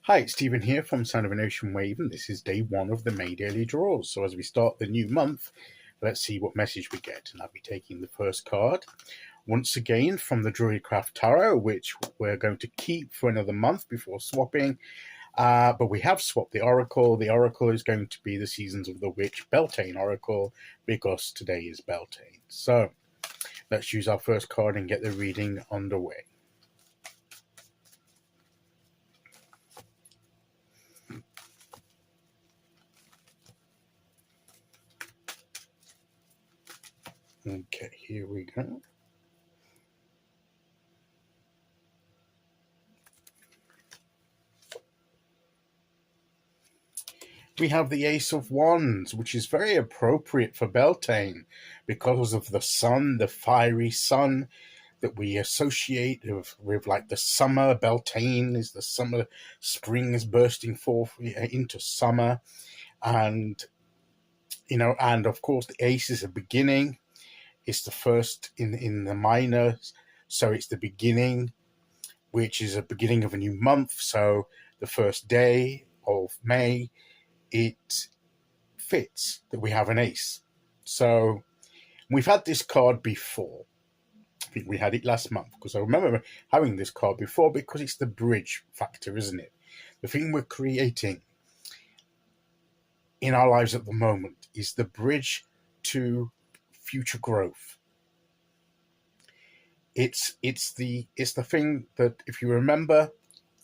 Hi, it's Stephen here from Sound of an Ocean Wave, and this is day one of the May daily draws. So as we start the new month, let's see what message we get. And I'll be taking the first card, once again from the Druidcraft Tarot, which we're going to keep for another month before swapping. But we have swapped the Oracle. The Oracle is going to be the Seasons of the Witch Beltane Oracle, because today is Beltane. So let's choose our first card and get the reading underway. Okay, here we go. We have the Ace of Wands, which is very appropriate for Beltane because of the sun, the fiery sun that we associate with like the summer. Beltane is the summer, spring is bursting forth into summer. And, and of course the ace is a beginning. It's the first in the minor, so it's the beginning, which is a beginning of a new month. So the first day of May, it fits that we have an ace. So we've had this card before. I think we had it last month, because I remember having this card before, because it's the bridge factor, isn't it? The thing we're creating in our lives at the moment is the bridge to future growth. It's the thing that, if you remember,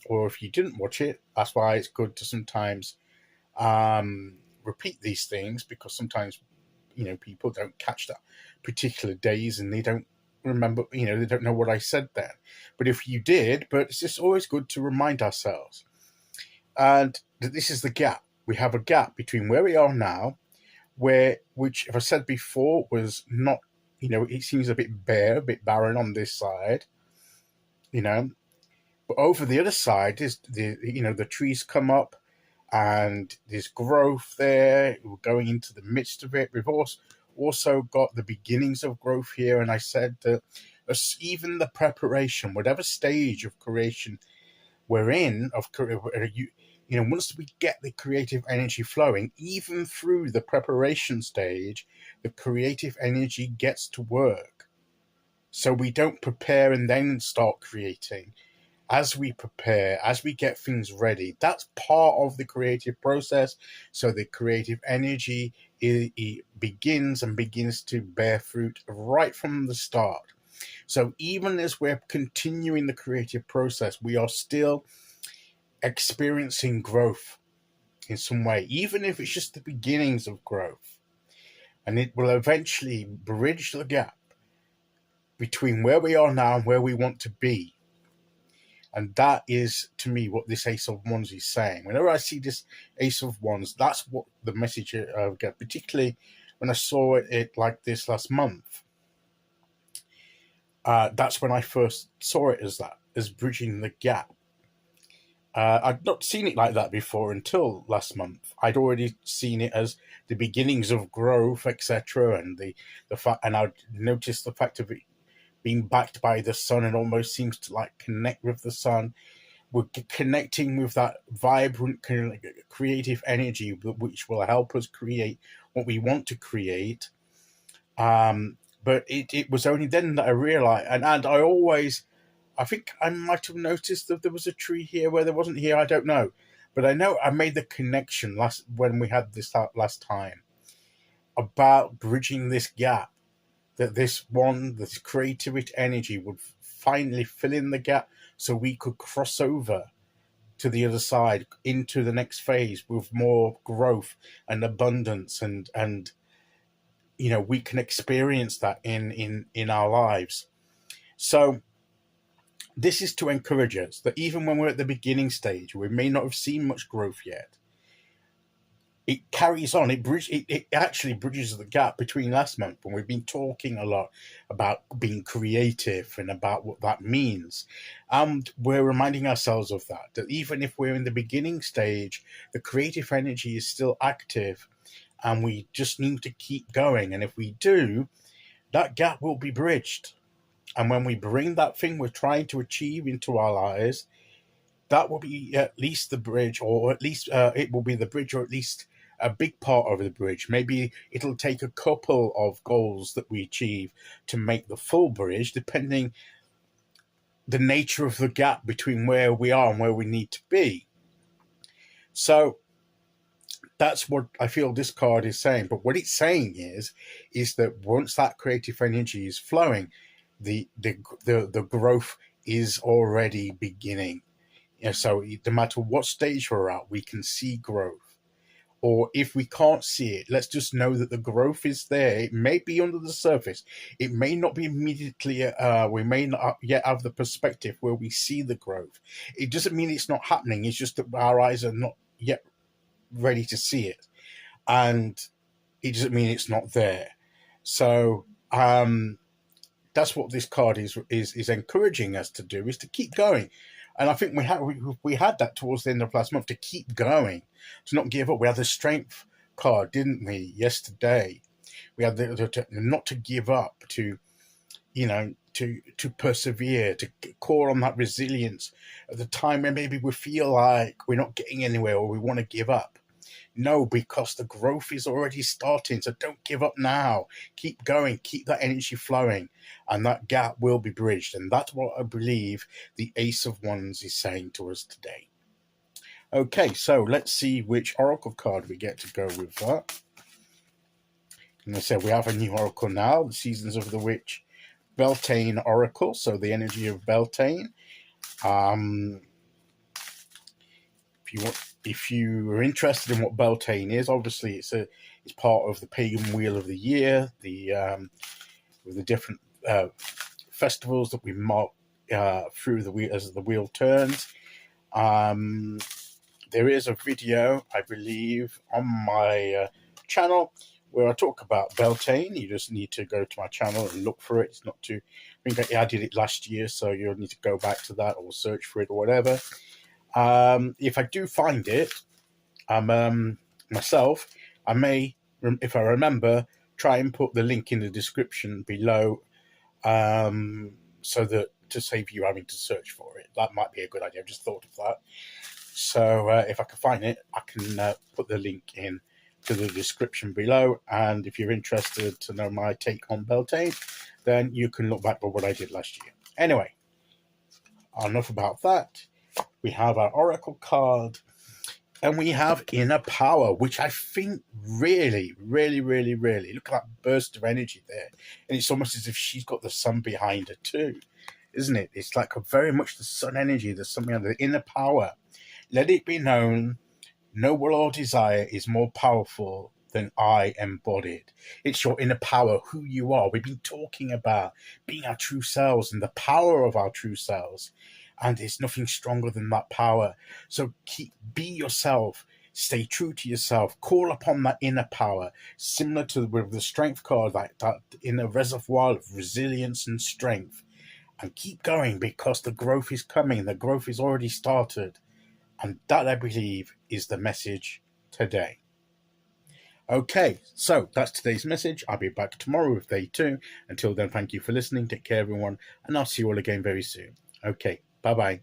or if you didn't watch it, that's why it's good to sometimes repeat these things, because sometimes people don't catch that particular days and they don't remember, they don't know what I said then. But if you did, but it's just always good to remind ourselves. And this is the gap. We have a gap between where we are now, which, if I said before, was not, it seems a bit bare, a bit barren on this side, but over the other side is the trees come up, and there's growth there. We're going into the midst of it. We've also got the beginnings of growth here. And I said that even the preparation, whatever stage of creation we're in, once we get the creative energy flowing, even through the preparation stage, the creative energy gets to work. So we don't prepare and then start creating. As we prepare, as we get things ready, that's part of the creative process. So the creative energy it begins to bear fruit right from the start. So even as we're continuing the creative process, we are still experiencing growth in some way, even if it's just the beginnings of growth. And it will eventually bridge the gap between where we are now and where we want to be. And that is, to me, what this Ace of Wands is saying. Whenever I see this Ace of Wands, that's what the message I get, particularly when I saw it like this last month. That's when I first saw it as bridging the gap. I'd not seen it like that before until last month. I'd already seen it as the beginnings of growth, etc., and the fact, and I'd noticed the fact of it being backed by the sun, and almost seems to like connect with the sun. We're connecting with that vibrant creative energy, which will help us create what we want to create. But it was only then that I realized, and I think I might have noticed that there was a tree here where there wasn't here. I don't know. But I know I made the connection when we had this last time about bridging this gap, that this creativity energy would finally fill in the gap so we could cross over to the other side into the next phase with more growth and abundance, and we can experience that in our lives. So this is to encourage us that even when we're at the beginning stage, we may not have seen much growth yet. It carries on. It actually bridges the gap between last month, when we've been talking a lot about being creative and about what that means. And we're reminding ourselves of that even if we're in the beginning stage, the creative energy is still active, and we just need to keep going. And if we do, that gap will be bridged. And when we bring that thing we're trying to achieve into our lives, that will be at least the bridge, or at least it will be the bridge, or at least a big part of the bridge. Maybe it'll take a couple of goals that we achieve to make the full bridge, depending the nature of the gap between where we are and where we need to be. So that's what I feel this card is saying. But what it's saying is that once that creative energy is flowing, the growth is already beginning. So no matter what stage we're at, we can see growth. Or if we can't see it, let's just know that the growth is there. It may be under the surface. It may not be immediately, we may not yet have the perspective where we see the growth. It doesn't mean it's not happening. It's just that our eyes are not yet ready to see it. And it doesn't mean it's not there. So that's what this card is encouraging us to do, is to keep going. And I think we had that towards the end of last month, to keep going, to not give up. We had the strength card, didn't we, yesterday? We had the not to give up, to persevere, to call on that resilience at the time when maybe we feel like we're not getting anywhere or we want to give up. No, because the growth is already starting. So don't give up now. Keep going. Keep that energy flowing. And that gap will be bridged. And that's what I believe the Ace of Wands is saying to us today. Okay, so let's see which oracle card we get to go with that. And I said we have a new oracle now, the Seasons of the Witch Beltane Oracle. So the energy of Beltane. If you are interested in what Beltane is, obviously it's part of the pagan wheel of the year, with the different festivals that we mark through the wheel as the wheel turns. There is a video, I believe, on my channel where I talk about Beltane. You just need to go to my channel and look for it. It's not too. I think I did it last year, so you'll need to go back to that or search for it or whatever. If I do find it, myself, I may, if I remember, try and put the link in the description below, so that to save you having to search for it. That might be a good idea. I've just thought of that. So if I can find it, I can put the link in to the description below. And if you're interested to know my take on Beltane, then you can look back at what I did last year. Anyway, enough about that. We have our oracle card, and we have Inner Power, which I think really, really, really, really, look at that burst of energy there. And it's almost as if she's got the sun behind her too, isn't it? It's like very much the sun energy, the sun behind the inner power. Let it be known, no will or desire is more powerful than I embodied. It's your inner power, who you are. We've been talking about being our true selves and the power of our true selves. And there's nothing stronger than that power. So be yourself. Stay true to yourself. Call upon that inner power, similar to with the strength card, like that inner reservoir of resilience and strength. And keep going, because the growth is coming. The growth is already started. And that, I believe, is the message today. Okay, so that's today's message. I'll be back tomorrow with day 2. Until then, thank you for listening. Take care, everyone. And I'll see you all again very soon. Okay. Bye-bye.